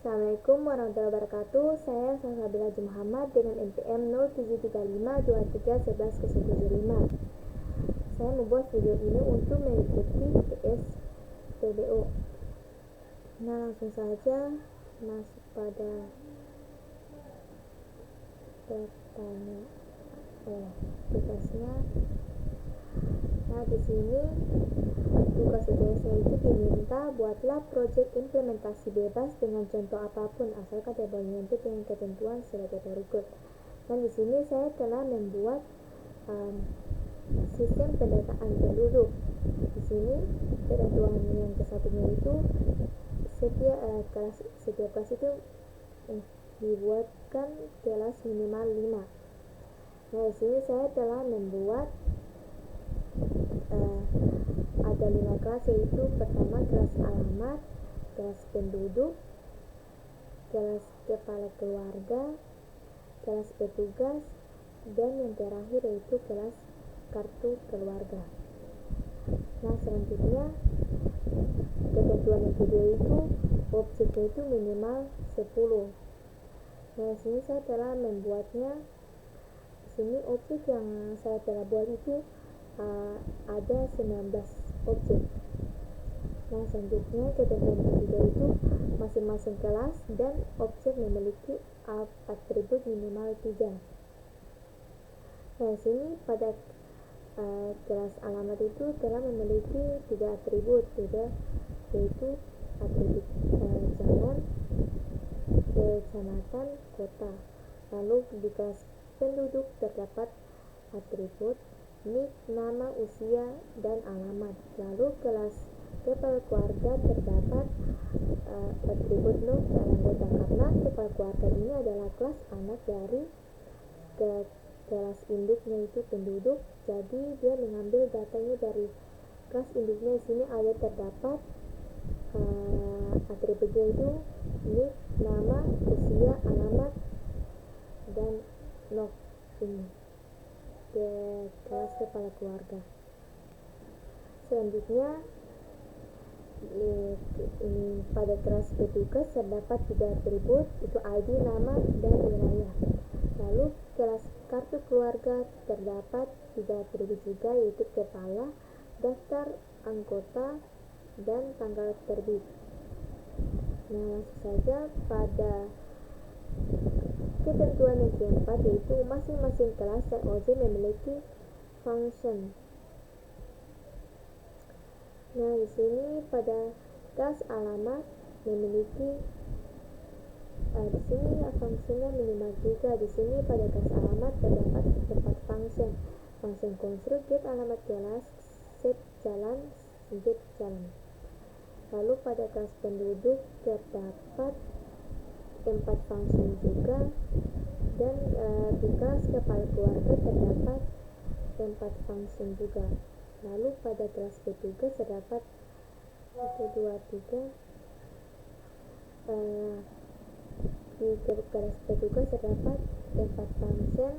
Assalamualaikum warahmatullahi wabarakatuh. Saya Salsabila Muhammad dengan NPM 0735231175. Saya membuat video ini untuk mengikuti PSPBO. Nah, langsung saja masuk pada tugasnya. Nah, di sini tugas UTS-nya itu diminta buatlah proyek implementasi bebas dengan contoh apapun asalkan tidak menyentuh dengan ketentuan sebagai berikut. Dan di sini saya telah membuat sistem pendataan penduduk. Di sini ketentuan yang kesatunya itu setiap kelas itu dibuatkan kelas minimal 5. Nah, di sini saya telah membuat ada 5 kelas, yaitu pertama kelas alamat, kelas penduduk, kelas kepala keluarga, kelas petugas, dan yang terakhir yaitu kelas kartu keluarga. Nah, selanjutnya ketentuan yang kedua itu objeknya itu minimal 10. Nah, di sini saya telah membuatnya. Di sini objek yang saya telah buat itu ada 19 objek. Nah, selanjutnya ketentuan ketiga itu masing-masing kelas dan objek memiliki atribut minimal 3. Nah, sini pada kelas alamat itu telah memiliki 3 atribut, yaitu atribut jalan, kecamatan, kota. Lalu di kelas penduduk terdapat atribut nik, nama, usia, dan alamat. Lalu kelas kepala keluarga terdapat atribut nok dan anggota, karena kepala keluarga ini adalah kelas anak dari kelas induknya itu penduduk, jadi dia mengambil datanya dari kelas induknya. Di sini ada terdapat atributnya itu nik, nama, usia, alamat, dan nok ini ke kelas kepala keluarga. Selanjutnya pada kelas petugas terdapat 3 atribut, itu ID, nama, dan wilayah. Lalu kelas kartu keluarga terdapat 3 atribut juga, yaitu kepala, daftar anggota, dan tanggal terbit. Nah, langsung saja pada ketentuan yang keempat, yaitu masing-masing kelas dan objek memiliki function. Nah, di sini pada kelas alamat memiliki di sini fungsinya minimal 3. Di sini pada kelas alamat terdapat 4 function. Function konstruk, get alamat kelas, set jalan, get jalan. Lalu pada kelas penduduk terdapat 4 function juga, dan di kelas kepala keluarga terdapat 4 function juga. Lalu pada kelas petugas terdapat 1, 2, 3 di kelas petugas terdapat 4 function,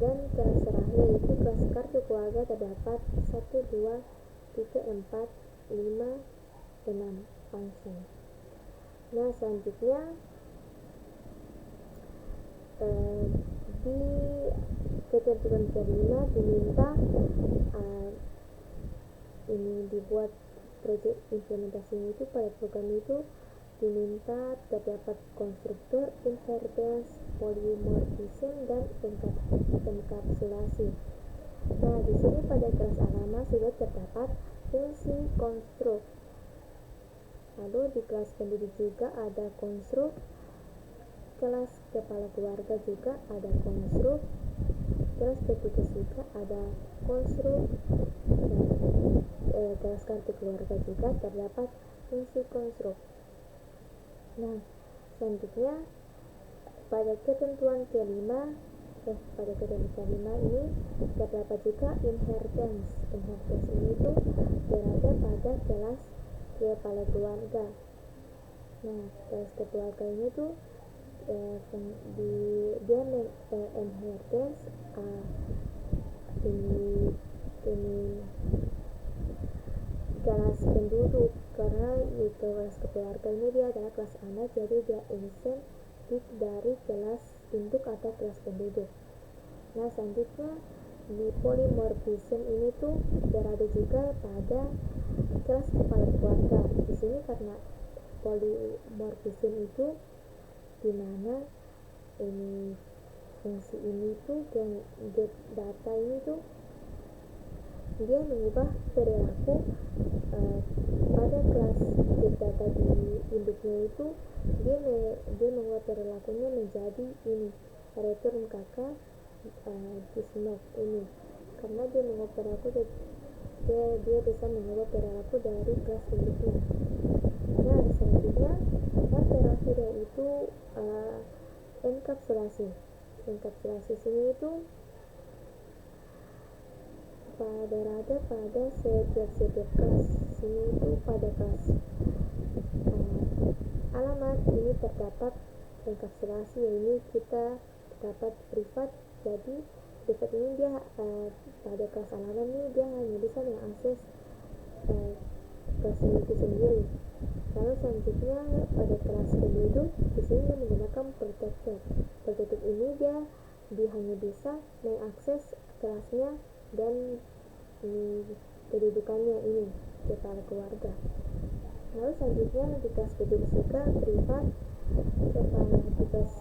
dan kelas terakhir yaitu kelas kartu keluarga terdapat 1, 2, 3, 4, 5, 6 function. Nah, selanjutnya di ketentuan kelima diminta ini dibuat proyek implementasinya itu. Pada program itu diminta terdapat konstruktor, inheritance, polymorphism, dan enkapsulasi. Nah, di sini pada kelas alamat sudah terdapat fungsi konstruk. Lalu di kelas penduduk juga ada konstruk, kelas kepala keluarga juga ada konstruk, kelas petugas juga ada konstruk, dan kelas kartu keluarga juga terdapat fungsi konstruk. Nah, selanjutnya pada ketentuan kelima ini terdapat juga inheritance. Inheritance ini itu berada pada kelas kepala keluarga. Nah, kelas keluarga ini tuh dia inheritance ini kelas penduduk. karena di kelas keluarga ini dia adalah kelas anak, jadi dia insentif dari kelas induk atau kelas penduduk. Nah, selanjutnya di polimorfisme ini tuh berada juga pada kelas kepala keluarga. Di sini karena polimorfisme itu dimana ini fungsi ini tuh get data ini tuh dia mengubah perilaku pada kelas get data di induknya itu dia mengubah perilakunya menjadi ini return kakak dismiss ini karena dia mengubah perilaku dia bisa mengubah perilaku dari kelas induknya. Nah, selanjutnya yang terakhir yaitu enkapsulasi sini itu berada pada setiap kelas. Sini itu pada kelas alamat ini terdapat enkapsulasi, ini kita dapat privat. Jadi privat ini dia pada kelas alamat ini dia hanya bisa mengakses kelas itu sendiri. Lalu selanjutnya pada kelas penduduk di sini menggunakan protected ini dia hanya bisa mengakses kelasnya dan kedudukannya ini kepala keluarga. Lalu selanjutnya di kelas penduduk juga privat, kepala tugas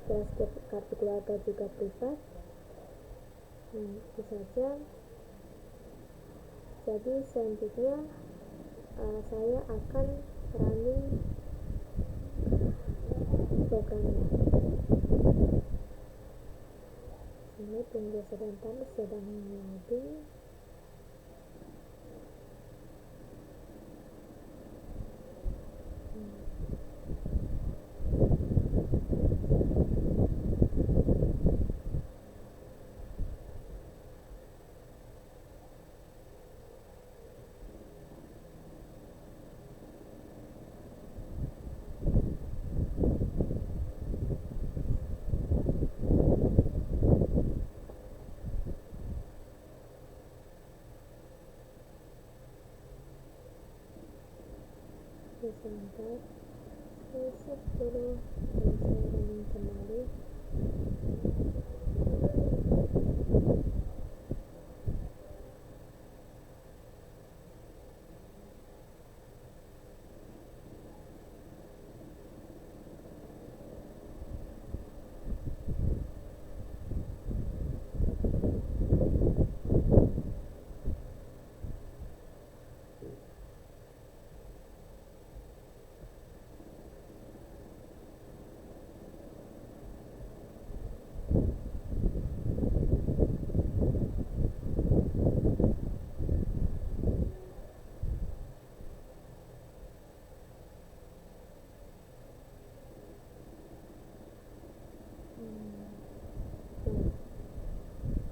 kelas kartu keluarga juga privat. Itu saja. Jadi selanjutnya saya akan running programnya. Ini tunggu sebentar, sedang loading. Sebentar, saya set dulu dan saya running kembali.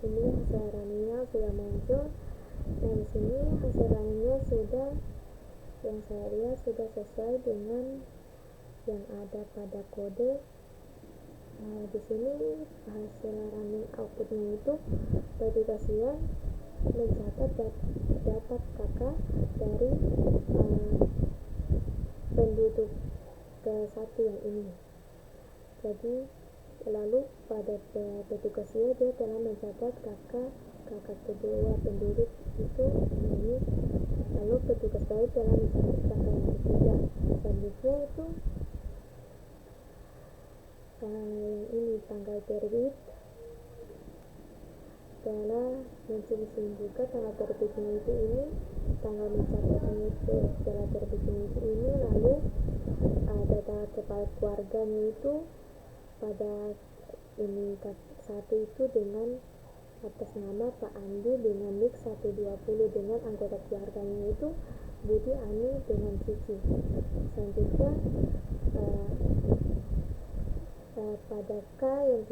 Ini hasil runningnya sudah muncul. Nah, di sini hasil runningnya sudah, yang saya lihat sudah sesuai dengan yang ada pada kode. Di sini hasil running outputnya itu petugasnya mencatat data kakak dari penduduk ke satu yang ini. Jadi lalu pada petugasnya dia telah mencatat kakak kedua penduduk itu ini, lalu petugas baru telah mencatat kakak yang ketiga. Selanjutnya itu yang ini tanggal terbit telah muncul di sini juga. Tanggal terbitnya itu ini, tanggal mencatatnya itu telah terbitnya itu ini. Lalu data kepala keluarganya itu pada ini satu itu dengan atas nama Pak Andi dengan NIK 120, dengan anggota keluarganya itu Budi, Ani dengan Cici. Selanjutnya pada kakak yang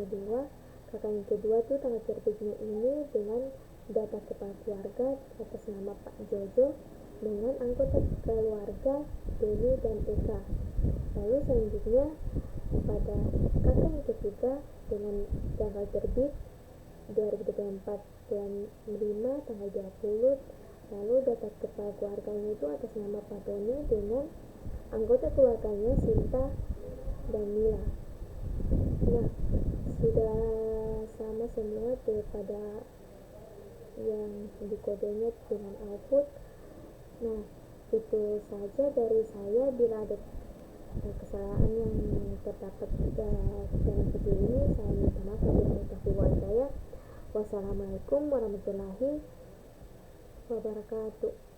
kedua tuh tanggal terbitnya ini dengan data kepala keluarga atas nama Pak Jojo dengan anggota keluarga Deni dan Eka. Lalu selanjutnya pada kakak yang ketiga dengan tanggal terbit 2024 bulan 5 tanggal 20, Lalu data kepala keluarganya itu atas nama Pak Tony dengan anggota keluarganya Sinta dan Mila. Nah, sudah sama semua daripada yang dikodenya dengan output. Nah, itu saja dari saya. Bila ada kesalahan yang terdapat dalam video ini, saya minta maaf. Wassalamualaikum warahmatullahi wabarakatuh.